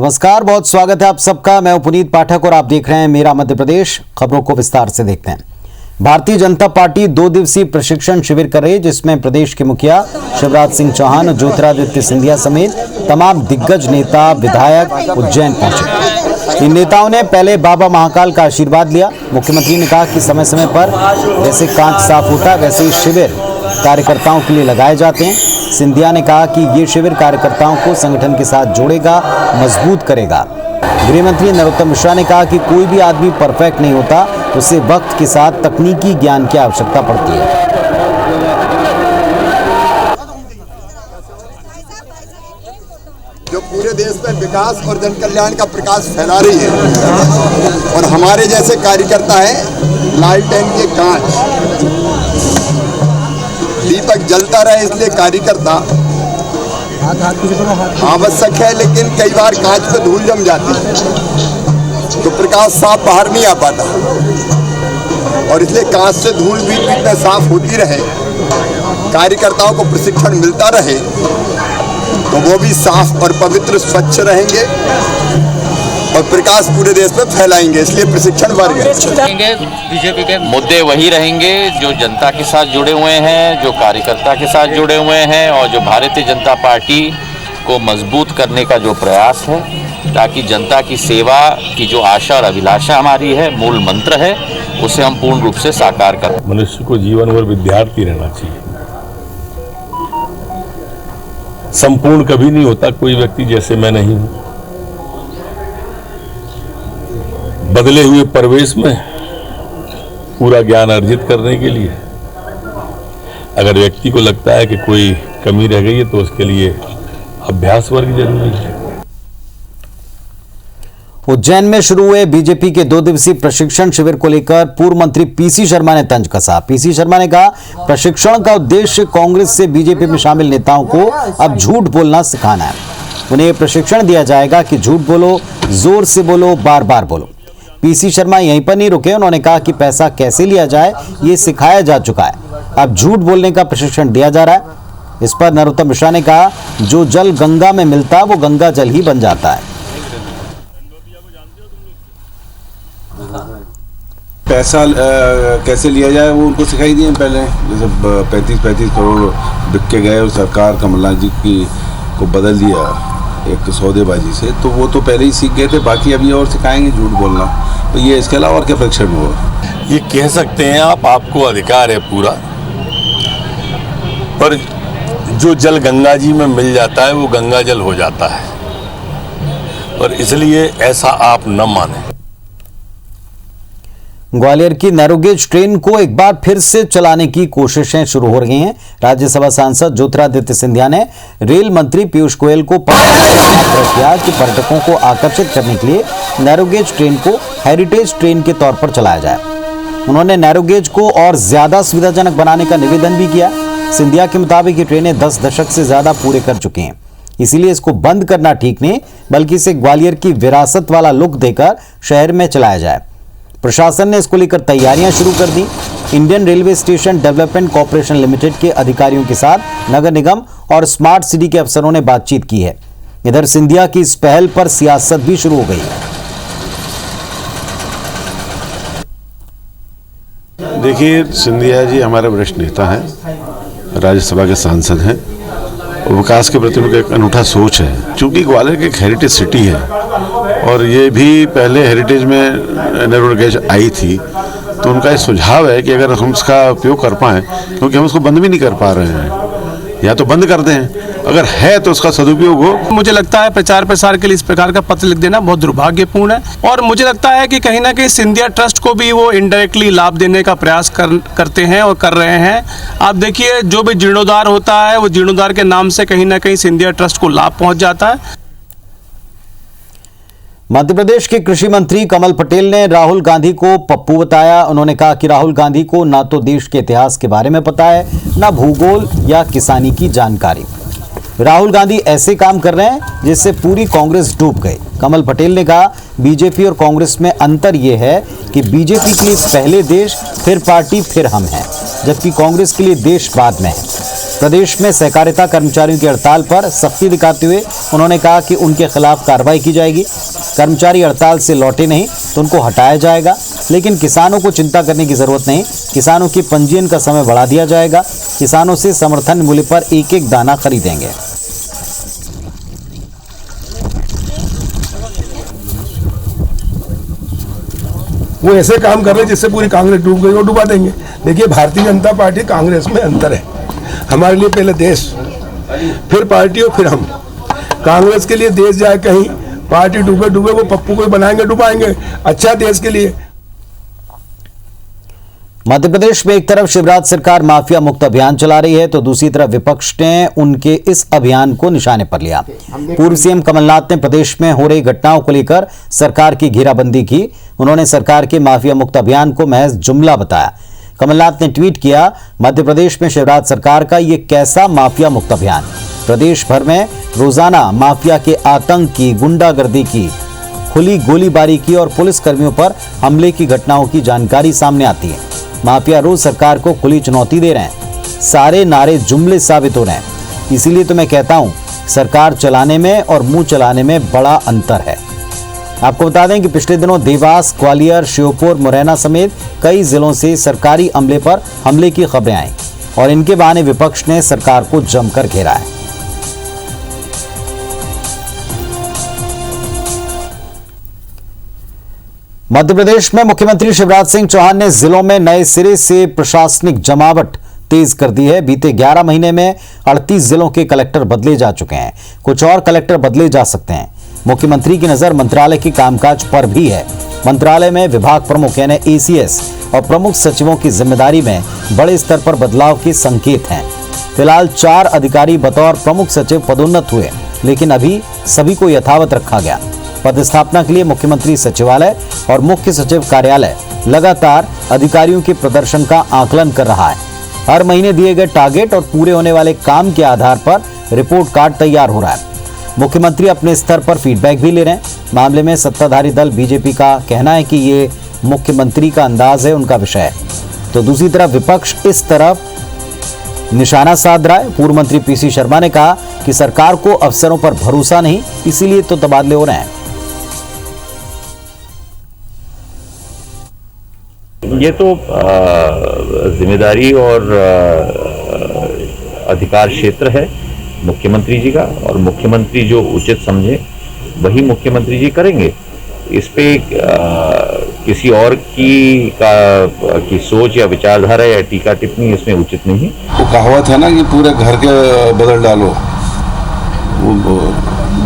नमस्कार, बहुत स्वागत है आप सबका। मैं हूं पुनीत पाठक और आप देख रहे हैं मेरा मध्य प्रदेश। खबरों को विस्तार से देखते हैं। भारतीय जनता पार्टी 2 दिवसीय प्रशिक्षण शिविर कर रही है, जिसमें प्रदेश के मुखिया शिवराज सिंह चौहान और ज्योतिरादित्य सिंधिया समेत तमाम दिग्गज नेता विधायक उज्जैन पहुंचे। इन नेताओं ने पहले बाबा महाकाल का आशीर्वाद लिया। मुख्यमंत्री ने कहा कि समय समय पर जैसे कांच साफ होता है वैसे ही शिविर कार्यकर्ताओं के लिए लगाए जाते हैं। सिंधिया ने कहा कि ये शिविर कार्यकर्ताओं को संगठन के साथ जोड़ेगा, मजबूत करेगा। गृह मंत्री नरोत्तम मिश्रा ने कहा कि कोई भी आदमी परफेक्ट नहीं होता, उसे वक्त के साथ तकनीकी ज्ञान की आवश्यकता पड़ती है। जो पूरे देश में विकास और जन कल्याण का प्रकाश फैला रही है और हमारे जैसे कार्यकर्ता हैं लालटेन के कांच, दीपक जलता रहे इसलिए कार्यकर्ता आवश्यक है, लेकिन कई बार कांच पे धूल जम जाती है तो प्रकाश साफ बाहर नहीं आ पाता और इसलिए कांच से धूल बीच बीच में साफ होती रहे, कार्यकर्ताओं को प्रशिक्षण मिलता रहे तो वो भी साफ और पवित्र स्वच्छ रहेंगे और प्रकाश पूरे देश में फैलाएंगे। इसलिए प्रशिक्षण वर्ग बीजेपी के मुद्दे वही रहेंगे जो जनता के साथ जुड़े हुए हैं, जो कार्यकर्ता के साथ जुड़े हुए हैं और जो भारतीय जनता पार्टी को मजबूत करने का जो प्रयास है, ताकि जनता की सेवा की जो आशा और अभिलाषा हमारी है, मूल मंत्र है, उसे हम पूर्ण रूप से साकार करें। मनुष्य को जीवन भर विद्यार्थी रहना चाहिए। संपूर्ण कभी नहीं होता कोई व्यक्ति, जैसे मैं नहीं हूं। बदले हुए परिवेश में पूरा ज्ञान अर्जित करने के लिए अगर व्यक्ति को लगता है कि कोई कमी रह गई है तो उसके लिए अभ्यास वर्ग जरूरी है। उज्जैन में शुरू हुए बीजेपी के 2 दिवसीय प्रशिक्षण शिविर को लेकर पूर्व मंत्री पीसी शर्मा ने तंज कसा। पीसी शर्मा ने कहा, प्रशिक्षण का उद्देश्य कांग्रेस से बीजेपी में शामिल नेताओं को अब झूठ बोलना सिखाना है। उन्हें प्रशिक्षण दिया जाएगा कि झूठ बोलो, जोर से बोलो, बार बार बोलो। पीसी शर्मा यहीं पर नहीं रुके, उन्होंने कहा कि पैसा कैसे लिया जाए ये सिखाया जा चुका है, अब झूठ बोलने का प्रशिक्षण दिया जा रहा है। इस पर नरोत्तम मिश्रा ने कहा, जो जल गंगा में मिलता है वो गंगा जल ही बन जाता है। पैसा कैसे लिया जाए वो उनको सिखाई दिए पहले। जैसे 35 करोड़ बिक के गए और सरकार कमलनाथ जी को बदल दिया एक सौदेबाजी से, तो वो तो पहले ही सीख गए थे। बाकी अभी और सिखाएंगे झूठ बोलना, तो ये इसके अलावा और क्या परीक्षण होगा? ये कह सकते हैं आपको अधिकार है पूरा, पर जो जल गंगा जी में मिल जाता है वो गंगा जल हो जाता है, और इसलिए ऐसा आप न माने। ग्वालियर की नैरोगेज ट्रेन को एक बार फिर से चलाने की कोशिशें शुरू हो रही हैं। राज्यसभा सांसद ज्योतिरादित्य सिंधिया ने रेल मंत्री पीयूष गोयल को आग्रह किया कि पर्यटकों को आकर्षित करने के लिए नैरोगेज ट्रेन को हेरिटेज ट्रेन के तौर पर चलाया जाए। उन्होंने नैरोगेज को और ज्यादा सुविधाजनक बनाने का निवेदन भी किया। सिंधिया के मुताबिक ये ट्रेनें 10 दशक से ज्यादा पूरे कर चुकी हैं, इसीलिए इसको बंद करना ठीक नहीं, बल्कि इसे ग्वालियर की विरासत वाला लुक देकर शहर में चलाया जाए। प्रशासन ने इसको लेकर तैयारियां शुरू कर दी। Indian railway station development corporation limited के अधिकारियों के साथ नगर निगम और स्मार्ट सिटी के अफसरों ने बातचीत की है। इधर सिंधिया की इस पहल पर सियासत भी शुरू हो गई। देखिए, सिंधिया जी हमारे वरिष्ठ नेता हैं, राज्यसभा के सांसद हैं और विकास के प्रति उनका एक अनूठा सोच है। चूंकि ग्वालियर की एक हेरिटेज सिटी है और ये भी पहले हेरिटेज में नैरोगेज आई थी, तो उनका ये सुझाव है कि अगर हम इसका उपयोग कर पाएँ, क्योंकि हम इसको बंद भी नहीं कर पा रहे हैं, या तो बंद कर दें, अगर है तो उसका सदुपयोग हो। मुझे लगता है प्रचार प्रसार के लिए इस प्रकार का पत्र लिख देना बहुत दुर्भाग्यपूर्ण है, और मुझे लगता है कि कहीं ना कहीं सिंधिया ट्रस्ट को भी वो इनडायरेक्टली लाभ देने का प्रयास करते हैं और कर रहे हैं। आप देखिए, जो भी जीर्णोद्धार होता है वो जीर्णोद्धार के नाम से कहीं ना कहीं सिंधिया ट्रस्ट को लाभ पहुंच जाता है। मध्य प्रदेश के कृषि मंत्री कमल पटेल ने राहुल गांधी को पप्पू बताया। उन्होंने कहा कि राहुल गांधी को ना तो देश के इतिहास के बारे में पता है, ना भूगोल या किसानी की जानकारी। राहुल गांधी ऐसे काम कर रहे हैं जिससे पूरी कांग्रेस डूब गई। कमल पटेल ने कहा, बीजेपी और कांग्रेस में अंतर यह है कि बीजेपी के लिए पहले देश, फिर पार्टी, फिर हम हैं, जबकि कांग्रेस के लिए देश बाद में है। प्रदेश में सहकारिता कर्मचारियों की हड़ताल पर सख्ती दिखाते हुए उन्होंने कहा कि उनके खिलाफ कार्रवाई की जाएगी। कर्मचारी हड़ताल से लौटे नहीं तो उनको हटाया जाएगा, लेकिन किसानों को चिंता करने की जरूरत नहीं। किसानों की पंजीयन का समय बढ़ा दिया जाएगा। किसानों से समर्थन मूल्य पर एक एक दाना खरीदेंगे। वो ऐसे काम कर रहे हैं जिससे पूरी कांग्रेस डूब गई, वो डुबा देंगे। देखिए, भारतीय जनता पार्टी कांग्रेस में अंतर है। हमारे लिए पहले देश, फिर पार्टी और फिर हम। कांग्रेस के लिए देश जाए कहीं, पार्टी डूबे डूबे, वो पप्पू को बनाएंगे डुबाएंगे। अच्छा देश के लिए। मध्य प्रदेश में एक तरफ शिवराज सरकार माफिया मुक्त अभियान चला रही है तो दूसरी तरफ विपक्ष ने उनके इस अभियान को निशाने पर लिया। पूर्व सीएम कमलनाथ ने प्रदेश में हो रही घटनाओं को लेकर सरकार की घेराबंदी की। उन्होंने सरकार के माफिया मुक्त अभियान को महज जुमला बताया। कमलनाथ ने ट्वीट किया, मध्य प्रदेश में शिवराज सरकार का ये कैसा माफिया मुक्त अभियान। प्रदेश भर में रोजाना माफिया के आतंक की, गुंडागर्दी की, खुली गोलीबारी की और पुलिस कर्मियों पर हमले की घटनाओं की जानकारी सामने आती है। माफिया रोज सरकार को खुली चुनौती दे रहे हैं। सारे नारे जुमले साबित हो रहे हैं। इसीलिए तो मैं कहता हूं, सरकार चलाने में और मुंह चलाने में बड़ा अंतर है। आपको बता दें कि पिछले दिनों देवास, ग्वालियर, श्योपुर, मुरैना समेत कई जिलों से सरकारी अमले पर हमले की खबरें आई और इनके बहाने विपक्ष ने सरकार को जमकर घेरा है। मध्य प्रदेश में मुख्यमंत्री शिवराज सिंह चौहान ने जिलों में नए सिरे से प्रशासनिक जमावट तेज कर दी है। बीते 11 महीने में 38 जिलों के कलेक्टर बदले जा चुके हैं। कुछ और कलेक्टर बदले जा सकते हैं। मुख्यमंत्री की नजर मंत्रालय के कामकाज पर भी है। मंत्रालय में विभाग प्रमुख यानी ACS और प्रमुख सचिवों की जिम्मेदारी में बड़े स्तर पर बदलाव के संकेत हैं। फिलहाल 4 अधिकारी बतौर प्रमुख सचिव पदोन्नत हुए, लेकिन अभी सभी को यथावत रखा गया। पदस्थापना के लिए मुख्यमंत्री सचिवालय और मुख्य सचिव कार्यालय लगातार अधिकारियों के प्रदर्शन का आकलन कर रहा है। हर महीने दिए गए टारगेट और पूरे होने वाले काम के आधार पर रिपोर्ट कार्ड तैयार हो रहा है। मुख्यमंत्री अपने स्तर पर फीडबैक भी ले रहे हैं। मामले में सत्ताधारी दल बीजेपी का कहना है कि ये मुख्यमंत्री का अंदाज है, उनका विषय है। तो दूसरी तरफ विपक्ष इस तरफ निशाना साध रहा है। पूर्व मंत्री PC शर्मा ने कहा कि सरकार को अफसरों पर भरोसा नहीं, इसीलिए तो तबादले हो रहे हैं। ये तो जिम्मेदारी और अधिकार क्षेत्र है मुख्यमंत्री जी का, और मुख्यमंत्री जो उचित समझे वही मुख्यमंत्री जी करेंगे। इस पे किसी और की सोच या विचारधारा या टीका टिप्पणी इसमें उचित नहीं है। वो कहावत है ना कि पूरे घर के बदल डालो,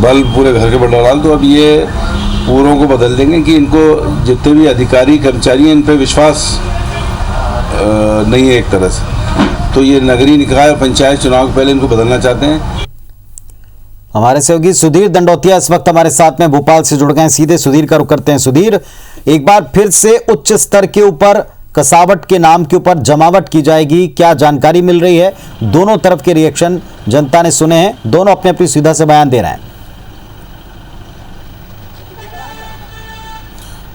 बल पूरे घर के बदल डालो। तो अब ये पूरों को बदल देंगे कि इनको जितने भी अधिकारी कर्मचारी हैं इन पे विश्वास नहीं है एक तरह से। तो ये नगरीय निकाय और पंचायत चुनाव के पहले इनको बदलना चाहते हैं। हमारे सहयोगी सुधीर दंडोतिया इस वक्त हमारे साथ में भोपाल से जुड़ गए। सीधे सुधीर का रुख करते हैं। सुधीर, एक बार फिर से उच्च स्तर के ऊपर कसावट के नाम के ऊपर जमावट की जाएगी, क्या जानकारी मिल रही है? दोनों तरफ के रिएक्शन जनता ने सुने हैं, दोनों अपने अपनी सुविधा से बयान दे रहे हैं।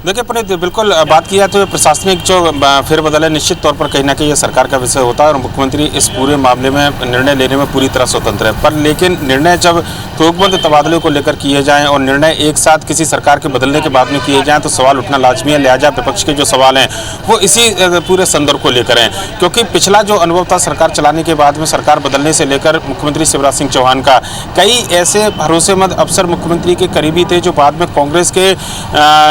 देखिए पुनीत, बिल्कुल बात की जाए तो प्रशासनिक जो फेरबदल है निश्चित तौर पर कहीं ना कहीं ये सरकार का विषय होता है और मुख्यमंत्री इस पूरे मामले में निर्णय लेने में पूरी तरह स्वतंत्र है। पर लेकिन निर्णय जब तुकबंद तबादले को लेकर किए जाएं और निर्णय एक साथ किसी सरकार के बदलने के बाद में किए जाएं तो सवाल उठना लाजमी है। लिहाजा विपक्ष के जो सवाल हैं वो इसी पूरे संदर्भ को लेकर हैं, क्योंकि पिछला जो अनुभव था सरकार चलाने के बाद में सरकार बदलने से लेकर मुख्यमंत्री शिवराज सिंह चौहान का, कई ऐसे भरोसेमंद अफसर मुख्यमंत्री के करीबी थे जो बाद में कांग्रेस के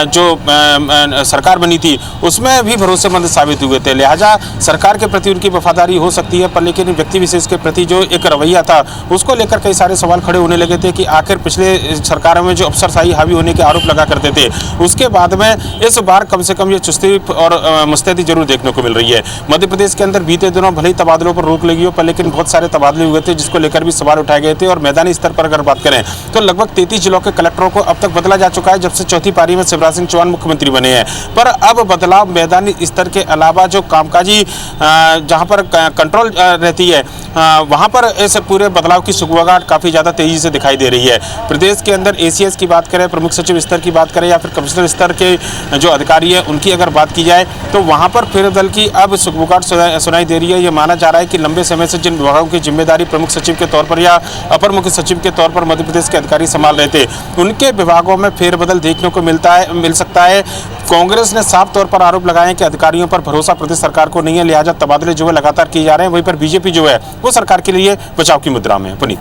जो सरकार बनी थी उसमें भी भरोसेमंद साबित हुए थे। लिहाजा सरकार के प्रति उनकी वफादारी हो सकती है, पर लेकिन व्यक्ति विशेष के प्रति जो एक रवैया था उसको लेकर कई सारे सवाल खड़े होने लगे थे कि आखिर पिछले सरकारों में जो अफसरशाही हावी होने के आरोप लगा करते थे उसके बाद में इस बार कम से कम ये चुस्ती और मुस्तैदी जरूर देखने को मिल रही है। मध्य प्रदेश के अंदर बीते दिनों भले ही तबादलों पर रोक लगी हो, पर लेकिन बहुत सारे तबादले हुए थे जिसको लेकर भी सवाल उठाए गए थे। और मैदानी स्तर पर अगर बात करें तो लगभग 33 जिलों के कलेक्टरों को अब तक बदला जा चुका है जब से चौथी पारी में शिवराज सिंह चौहान मुख्यमंत्री बने हैं। पर अब बदलाव मैदानी स्तर के अलावा जो कामकाजी जहां पर कंट्रोल रहती है वहाँ पर इस पूरे बदलाव की सुगबुगाहट काफ़ी ज़्यादा तेज़ी से दिखाई दे रही है। प्रदेश के अंदर ACS की बात करें, प्रमुख सचिव स्तर की बात करें या फिर कमिश्नर स्तर के जो अधिकारी हैं उनकी अगर बात की जाए तो वहाँ पर फेरबदल की अब सुगबुगाहट सुनाई दे रही है। ये माना जा रहा है कि लंबे समय से जिन विभागों की जिम्मेदारी प्रमुख सचिव के तौर पर या अपर मुख्य सचिव के तौर पर मध्य प्रदेश के अधिकारी संभाल रहे थे, उनके विभागों में फेरबदल देखने को मिल सकता है। कांग्रेस ने साफ तौर पर आरोप लगाए कि अधिकारियों पर भरोसा प्रदेश सरकार को नहीं है, लिहाजा तबादले जो है लगातार किए जा रहे हैं। वहीं पर बीजेपी जो है वो सरकार के लिए बचाव की मुद्रा में है। पुनीत,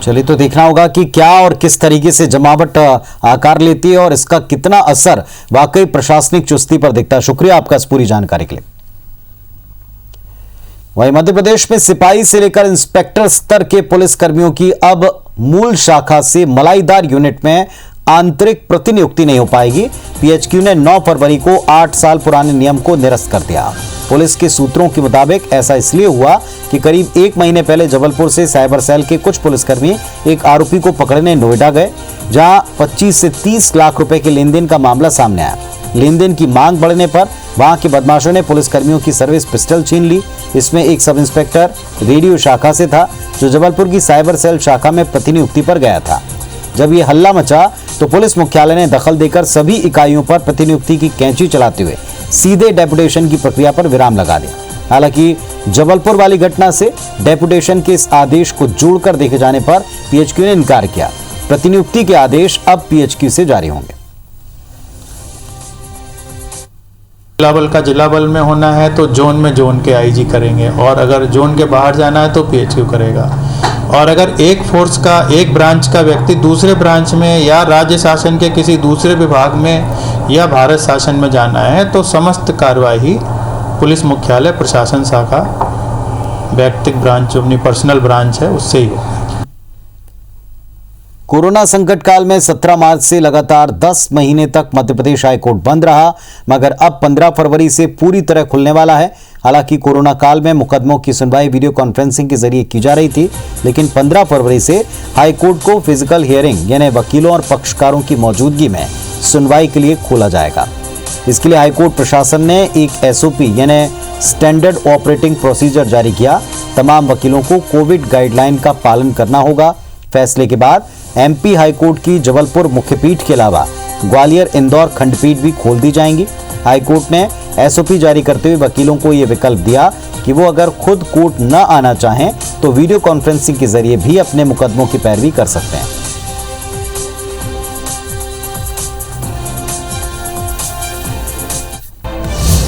चलिए तो देखना होगा कि क्या और किस तरीके से जमावट आकार लेती है और इसका कितना असर वाकई प्रशासनिक चुस्ती पर दिखता है। शुक्रिया आपका इस पूरी जानकारी के लिए। वहीं मध्य प्रदेश में सिपाही से लेकर इंस्पेक्टर स्तर के पुलिस कर्मियों की अब मूल शाखा से मलाईदार यूनिट में आंतरिक प्रतिनियुक्ति नहीं हो पाएगी। PHQ ने 9 फरवरी को 8 साल पुराने नियम को निरस्त कर दिया। पुलिस के सूत्रों के मुताबिक ऐसा इसलिए हुआ कि करीब 1 महीने पहले जबलपुर से साइबर सेल के कुछ पुलिसकर्मी एक आरोपी को पकड़ने नोएडा गए, जहां 25 से 30 लाख रुपए के लेन देन का मामला सामने आया। लेन देन की मांग बढ़ने पर वहां के बदमाशों ने पुलिसकर्मियों की सर्विस पिस्टल छीन ली। इसमें एक सब इंस्पेक्टर रेडियो शाखा से था जो जबलपुर की साइबर सेल शाखा में प्रतिनियुक्ति पर गया था। जब ये हल्ला मचा तो पुलिस मुख्यालय ने दखल देकर सभी इकाइयों पर प्रतिनियुक्ति की कैंची चलाते हुए सीधे डेपुटेशन की प्रक्रिया पर विराम लगा दिया। हालांकि जबलपुर वाली घटना से डेपुटेशन के इस आदेश को जोड़कर देखे जाने पर PHQ ने इनकार किया। प्रतिनियुक्ति के आदेश अब PHQ से जारी होंगे। जिला बल का जिला बल में होना है तो जोन में जोन के IG करेंगे, और अगर जोन के बाहर जाना है तो PHQ करेगा। और अगर एक फोर्स का, एक ब्रांच का व्यक्ति दूसरे ब्रांच में या राज्य शासन के किसी दूसरे विभाग में या भारत शासन में जाना है तो समस्त कार्यवाही पुलिस मुख्यालय प्रशासन शाखा व्यक्तिगत ब्रांच जो अपनी पर्सनल ब्रांच है उससे ही होगा। कोरोना संकट काल में 17 मार्च से लगातार 10 महीने तक मध्य प्रदेश हाईकोर्ट बंद रहा, मगर अब 15 फरवरी से पूरी तरह खुलने वाला है। हालांकि कोरोना काल में मुकदमों की सुनवाई वीडियो कॉन्फ्रेंसिंग के जरिए की जा रही थी, लेकिन 15 फरवरी से हाईकोर्ट को फिजिकल हियरिंग यानी वकीलों और पक्षकारों की मौजूदगी में सुनवाई के लिए खोला जाएगा। इसके लिए हाईकोर्ट प्रशासन ने एक SOP यानी स्टैंडर्ड ऑपरेटिंग प्रोसीजर जारी किया। तमाम वकीलों को कोविड गाइडलाइन का पालन करना होगा। फैसले के बाद MP हाईकोर्ट की जबलपुर मुख्यपीठ के अलावा ग्वालियर, इंदौर खंडपीठ भी खोल दी जाएंगी। हाईकोर्ट ने SOP जारी करते हुए वकीलों को यह विकल्प दिया कि वो अगर खुद कोर्ट न आना चाहें तो वीडियो कॉन्फ्रेंसिंग के जरिए भी अपने मुकदमों की पैरवी कर सकते हैं।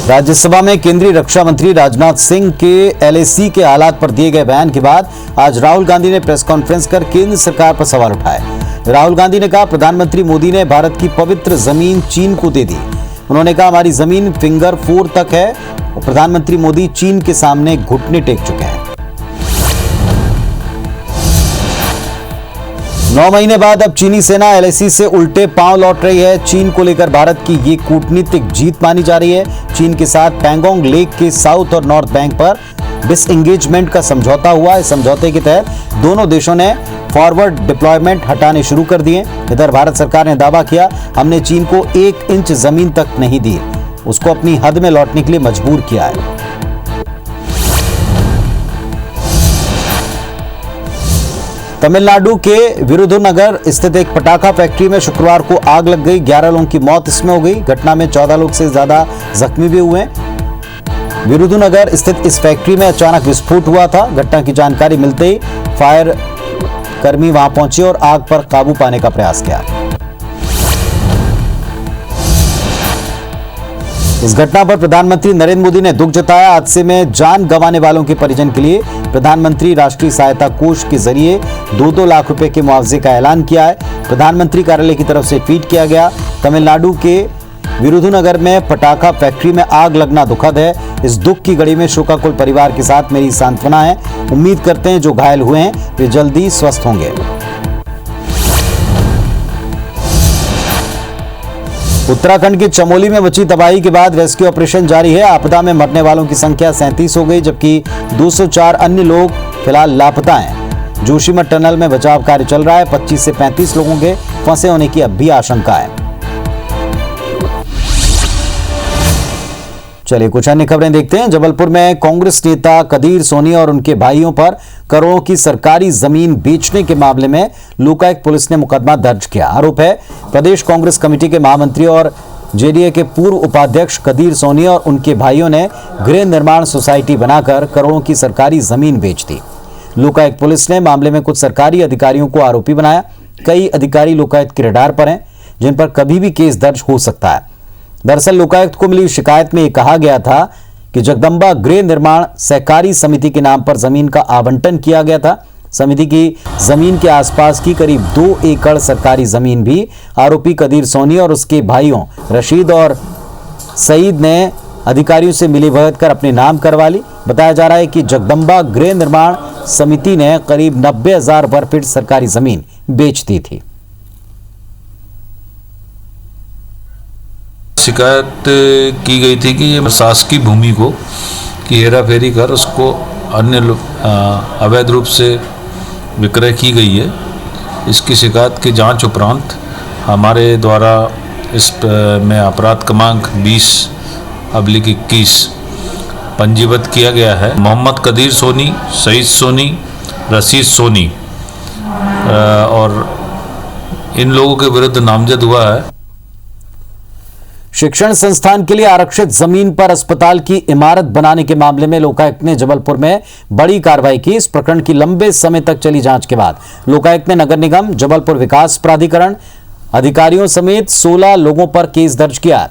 राज्यसभा में केंद्रीय रक्षा मंत्री राजनाथ सिंह के LAC के हालात पर दिए गए बयान के बाद आज राहुल गांधी ने प्रेस कॉन्फ्रेंस कर केंद्र सरकार पर सवाल उठाए। राहुल गांधी ने कहा, प्रधानमंत्री मोदी ने भारत की पवित्र जमीन चीन को दे दी। उन्होंने कहा, हमारी जमीन फिंगर 4 तक है और प्रधानमंत्री मोदी चीन के सामने घुटने टेक चुके हैं। 9 महीने बाद अब चीनी सेना LAC से उल्टे पांव लौट रही है। चीन को लेकर भारत की ये कूटनीतिक जीत मानी जा रही है। चीन के साथ पैंगोंग लेक के साउथ और नॉर्थ बैंक पर डिसएंगेजमेंट का समझौता हुआ। इस समझौते के तहत दोनों देशों ने फॉरवर्ड डिप्लॉयमेंट हटाने शुरू कर दिए। इधर भारत सरकार ने दावा किया, हमने चीन को 1 इंच जमीन तक नहीं दी, उसको अपनी हद में लौटने के लिए मजबूर किया है। तमिलनाडु के विरुधुनगर स्थित एक पटाखा फैक्ट्री में शुक्रवार को आग लग गई। 11 लोगों की मौत इसमें हो गई। घटना में 14 लोग से ज्यादा जख्मी भी हुए। विरुधुनगर स्थित इस फैक्ट्री में अचानक विस्फोट हुआ था। घटना की जानकारी मिलते ही फायर कर्मी वहां पहुंचे और आग पर काबू पाने का प्रयास किया। इस घटना पर प्रधानमंत्री नरेंद्र मोदी ने दुख जताया। हादसे में जान गंवाने वालों के परिजन के लिए प्रधानमंत्री राष्ट्रीय सहायता कोष के जरिए 2-2 लाख रुपए के मुआवजे का ऐलान किया है। प्रधानमंत्री कार्यालय की तरफ से ट्वीट किया गया, तमिलनाडु के विरुधुनगर में पटाखा फैक्ट्री में आग लगना दुखद है। इस दुख की घड़ी में शोकाकुल परिवार के साथ मेरी सांत्वना है। उम्मीद करते हैं जो घायल हुए हैं वे जल्दी स्वस्थ होंगे। उत्तराखंड के चमोली में मची तबाही के बाद रेस्क्यू ऑपरेशन जारी है। आपदा में मरने वालों की संख्या 37 हो गई, जबकि 204 अन्य लोग फिलहाल लापता हैं। जोशीमठ टनल में बचाव कार्य चल रहा है। 25 से 35 लोगों के फंसे होने की अब भी आशंका है। चलिए कुछ अन्य खबरें देखते हैं। जबलपुर में कांग्रेस नेता कदीर सोनी और उनके भाइयों पर करोड़ों की सरकारी जमीन बेचने के मामले में लोकायुक्त पुलिस ने मुकदमा दर्ज किया। आरोप है प्रदेश कांग्रेस कमेटी के महामंत्री और जेडीए के पूर्व उपाध्यक्ष कदीर सोनी और उनके भाइयों ने गृह निर्माण सोसाइटी बनाकर करोड़ों की सरकारी जमीन बेच दी। लोकायुक्त पुलिस ने मामले में कुछ सरकारी अधिकारियों को आरोपी बनाया। कई अधिकारी लोकायुक्त के रडार पर हैं, जिन पर कभी भी केस दर्ज हो सकता है। दरअसल लोकायुक्त को मिली शिकायत में यह कहा गया था कि जगदम्बा गृह निर्माण सहकारी समिति के नाम पर जमीन का आवंटन किया गया था। समिति की जमीन के आसपास की करीब 2 एकड़ सरकारी जमीन भी आरोपी कदीर सोनी और उसके भाइयों रशीद और सईद ने अधिकारियों से मिलीभगत कर अपने नाम करवा ली। बताया जा रहा है कि जगदम्बा गृह निर्माण समिति ने करीब 90,000 वर्ग फीट सरकारी जमीन बेच दी थी। शिकायत की गई थी कि ये शासकीय भूमि को की हेरा फेरी कर उसको अन्य अवैध रूप से विक्रय की गई है। इसकी शिकायत की जांच उपरांत हमारे द्वारा इस में अपराध क्रमांक 20/21 पंजीबद्ध किया गया है। मोहम्मद कदीर सोनी, सईद सोनी, रशीद सोनी और इन लोगों के विरुद्ध नामजद हुआ है। शिक्षण संस्थान के लिए आरक्षित जमीन पर अस्पताल की इमारत बनाने के मामले में लोकायुक्त ने जबलपुर में बड़ी कार्रवाई की। इस प्रकरण की लंबे समय तक चली जांच के बाद लोकायुक्त ने नगर निगम, जबलपुर विकास प्राधिकरण अधिकारियों समेत 16 लोगों पर केस दर्ज किया।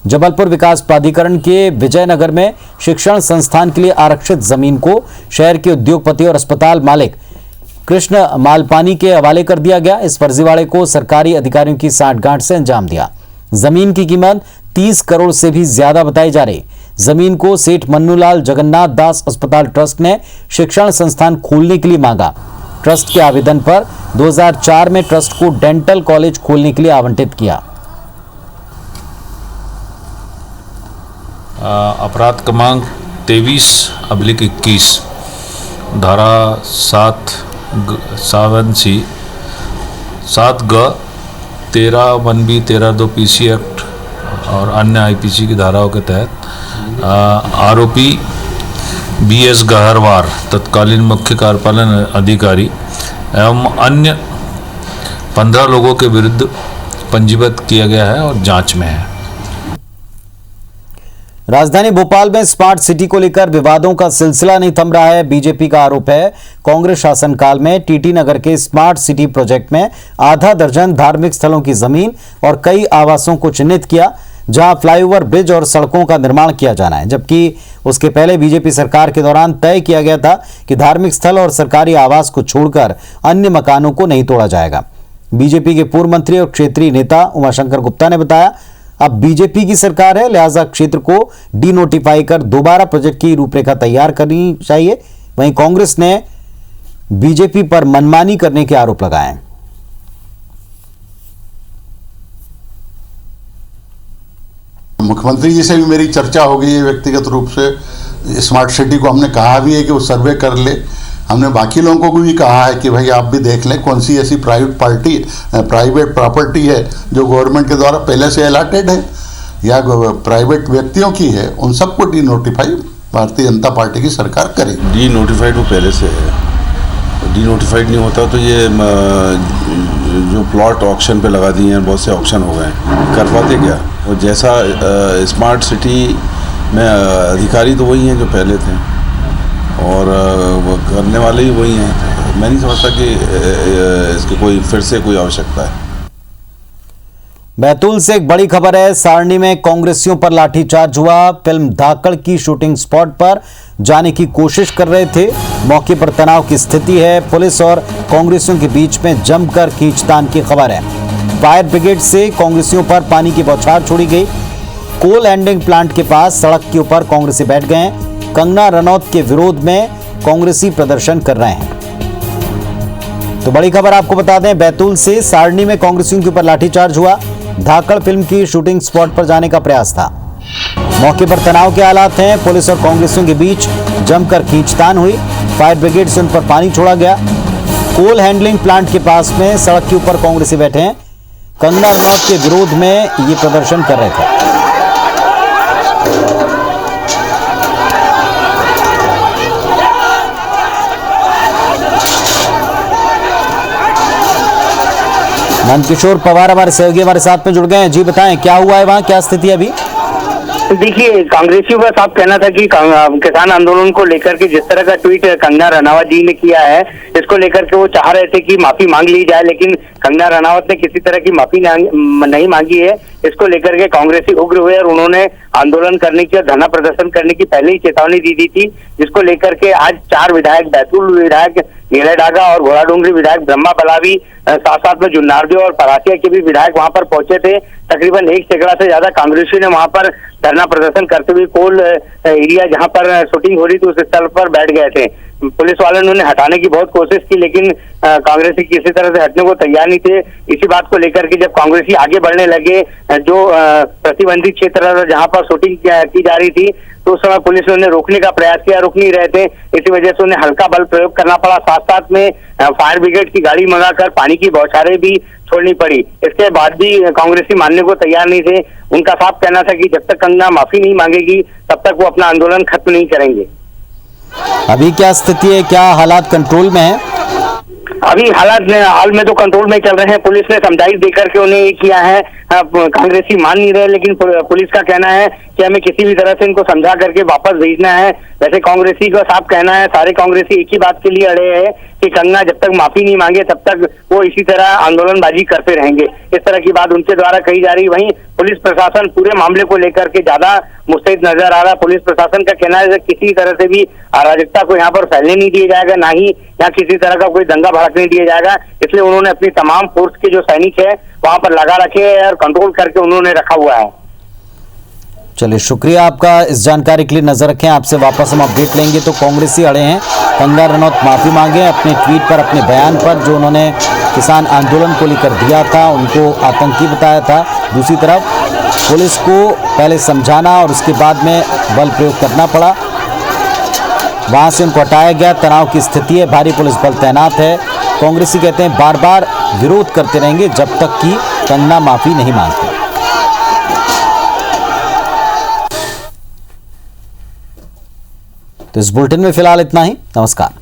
जबलपुर विकास प्राधिकरण के विजयनगर में शिक्षण संस्थान के लिए आरक्षित जमीन को शहर के उद्योगपति और अस्पताल मालिक कृष्ण मालपानी के हवाले कर दिया गया। इस फर्जीवाड़े को सरकारी अधिकारियों की साठगांठ से अंजाम दिया। जमीन की कीमत 30 करोड़ से भी ज्यादा बताई जा रही। जमीन को सेठ मन्नूलाल जगन्नाथ दास अस्पताल ट्रस्ट ने शिक्षण संस्थान खोलने के लिए मांगा। ट्रस्ट के आवेदन पर 2004 में ट्रस्ट को डेंटल कॉलेज खोलने के लिए आवंटित किया। अपराध क्रमांक 23/21 धारा 7(7)(c) 7(ग) 13(1)(b) 13(2) PC एक्ट और अन्य IPC की धाराओं के तहत आरोपी BS गहरवार तत्कालीन मुख्य कार्यपालन अधिकारी एवं अन्य 15 लोगों के विरुद्ध पंजीबद्ध किया गया है और जांच में है। राजधानी भोपाल में स्मार्ट सिटी को लेकर विवादों का सिलसिला नहीं थम रहा है। बीजेपी का आरोप है कांग्रेस शासनकाल में टीटी नगर के स्मार्ट सिटी प्रोजेक्ट में आधा दर्जन धार्मिक स्थलों की जमीन और कई आवासों को चिन्हित किया, जहां फ्लाईओवर, ब्रिज और सड़कों का निर्माण किया जाना है। जबकि उसके पहले बीजेपी सरकार के दौरान तय किया गया था कि धार्मिक स्थल और सरकारी आवास को छोड़कर अन्य मकानों को नहीं तोड़ा जाएगा। बीजेपी के पूर्व मंत्री और क्षेत्रीय नेता उमाशंकर गुप्ता ने बताया, अब बीजेपी की सरकार है, लिहाजा क्षेत्र को डीनोटिफाई कर दोबारा प्रोजेक्ट की रूपरेखा तैयार करनी चाहिए। वहीं कांग्रेस ने बीजेपी पर मनमानी करने के आरोप लगाए। मुख्यमंत्री जी से भी मेरी चर्चा हो गई है व्यक्तिगत रूप से। स्मार्ट सिटी को हमने कहा भी है कि वो सर्वे कर ले। हमने बाकी लोगों को भी कहा है कि भाई आप भी देख लें कौन सी ऐसी प्राइवेट प्रॉपर्टी है जो गवर्नमेंट के द्वारा पहले से अलॉटेड है या प्राइवेट व्यक्तियों की है, उन सबको D notify Bharatiya Janata party की सरकार करेगी। डी नोटिफाइड वो पहले से है, डी नोटिफाइड नहीं होता तो ये जो प्लॉट ऑक्शन पे लगा दिए हैं, बहुत से ऑक्शन हो गए, कर पाते क्या? और जैसा स्मार्ट सिटी में अधिकारी तो वही हैं जो पहले थे और वो करने वाले ही वही हैं। मैं नहीं समझता कि इसकी कोई फिर से कोई आवश्यकता है। बैतूल से एक बड़ी खबर है। सारणी में कांग्रेसियों पर लाठीचार्ज हुआ। फिल्म धाकड़ की शूटिंग स्पॉट पर जाने की कोशिश कर रहे थे। मौके पर तनाव की स्थिति है। पुलिस और कांग्रेसियों के बीच में जमकर खींचतान की खबर है। फायर ब्रिगेड से कांग्रेसियों पर पानी की बौछार छोड़ी गई। कोल हैंडलिंग प्लांट के पास सड़क के ऊपर कांग्रेसी बैठ गए हैं। कंगना रनौत के विरोध में कांग्रेसी प्रदर्शन कर रहे हैं। तो बड़ी खबर आपको बता दें, बैतूल से सारणी में कांग्रेसियों के ऊपर लाठीचार्ज हुआ। धाकड़ फिल्म की शूटिंग स्पॉट पर जाने का प्रयास था। मौके पर तनाव के हालात हैं। पुलिस और कांग्रेसियों के बीच जमकर खींचतान हुई। फायर ब्रिगेड से उन पर पानी छोड़ा गया। कोल हैंडलिंग प्लांट के पास में सड़क के ऊपर कांग्रेसी बैठे हैं। कंगना रनौत के विरोध में ये प्रदर्शन कर रहे थे। नंदकिशोर पवार हमारे सहयोगी हमारे साथ में जुड़ गए हैं। जी बताएं, क्या हुआ है वहाँ, क्या स्थिति है अभी? देखिए, कांग्रेसियों का साफ कहना था कि किसान आंदोलन को लेकर के जिस तरह का ट्वीट कंगना रनावत जी ने किया है, इसको लेकर के वो चाह रहे थे कि माफी मांग ली जाए, लेकिन कंगना रनावत ने किसी तरह की माफी नहीं मांगी है। इसको लेकर के कांग्रेसी उग्र हुए और उन्होंने आंदोलन करने की और धरना प्रदर्शन करने की पहले ही चेतावनी दी थी, जिसको लेकर के आज 4 विधायक, बैतूल विधायक नीले डागा और घोड़ाडोंगरी विधायक ब्रह्मा बलावी, साथ साथ में जुन्नारदेव और परासिया के भी विधायक वहां पर पहुंचे थे। तकरीबन 1 सैकड़ा से ज्यादा कांग्रेसियों ने वहां पर धरना प्रदर्शन करते हुए कोल एरिया जहां पर शूटिंग हो रही थी उस स्थल पर बैठ गए थे। पुलिस वालों ने उन्हें हटाने की बहुत कोशिश की, लेकिन कांग्रेसी किसी तरह से हटने को तैयार नहीं थे। इसी बात को लेकर के जब कांग्रेसी आगे बढ़ने लगे, जो प्रतिबंधित क्षेत्र था जहां पर शूटिंग की जा रही थी, तो उस समय पुलिस ने उन्हें रोकने का प्रयास किया, रुक नहीं रहे थे। इसी वजह से उन्हें हल्का बल प्रयोग करना पड़ा, साथ साथ में फायर ब्रिगेड की गाड़ी मंगाकर पानी की बौछारें भी छोड़नी पड़ी। इसके बाद भी कांग्रेसी मानने को तैयार नहीं थे। उनका साफ कहना था कि जब तक कंगना माफी नहीं मांगेगी तब तक वो अपना आंदोलन खत्म नहीं करेंगे। अभी क्या स्थिति है, क्या हालात कंट्रोल में है? अभी हालात हाल में तो कंट्रोल में चल रहे हैं। पुलिस ने समझाइश देकर के उन्हें ये किया है, कांग्रेसी मान नहीं रहे, लेकिन पुलिस का कहना है कि हमें किसी भी तरह से इनको समझा करके वापस भेजना है। वैसे कांग्रेसी का साफ कहना है, सारे कांग्रेसी एक ही बात के लिए अड़े हैं कि कंगना जब तक माफी नहीं मांगे तब तक वो इसी तरह आंदोलनबाजी करते रहेंगे। इस तरह की बात उनके द्वारा कही जा रही। वहीं पुलिस प्रशासन पूरे मामले को लेकर के ज्यादा मुस्तैद नजर आ रहा। पुलिस प्रशासन का कहना है कि किसी तरह से भी अराजकता को यहाँ पर फैलने नहीं दिया जाएगा, ना ही यहाँ किसी तरह का कोई दंगा भड़कने दिया जाएगा। इसलिए उन्होंने अपनी तमाम फोर्स के जो सैनिक है वहां पर लगा रखे हैं और कंट्रोल करके उन्होंने रखा हुआ है। चलिए, शुक्रिया आपका इस जानकारी के लिए। नजर रखें, आपसे वापस हम अपडेट लेंगे। तो कांग्रेसी अड़े हैं, कंगना रनौत माफी मांगे अपने ट्वीट पर, अपने बयान पर जो उन्होंने किसान आंदोलन को लेकर दिया था, उनको आतंकी बताया था। दूसरी तरफ पुलिस को पहले समझाना और उसके बाद में बल प्रयोग करना पड़ा, वहां से उनको हटाया गया। तनाव की स्थिति है, भारी पुलिस बल तैनात है। कांग्रेसी कहते हैं बार बार विरोध करते रहेंगे जब तक कि कंगना माफी नहीं मांगती। तो इस बुलेटिन में फिलहाल इतना ही। नमस्कार।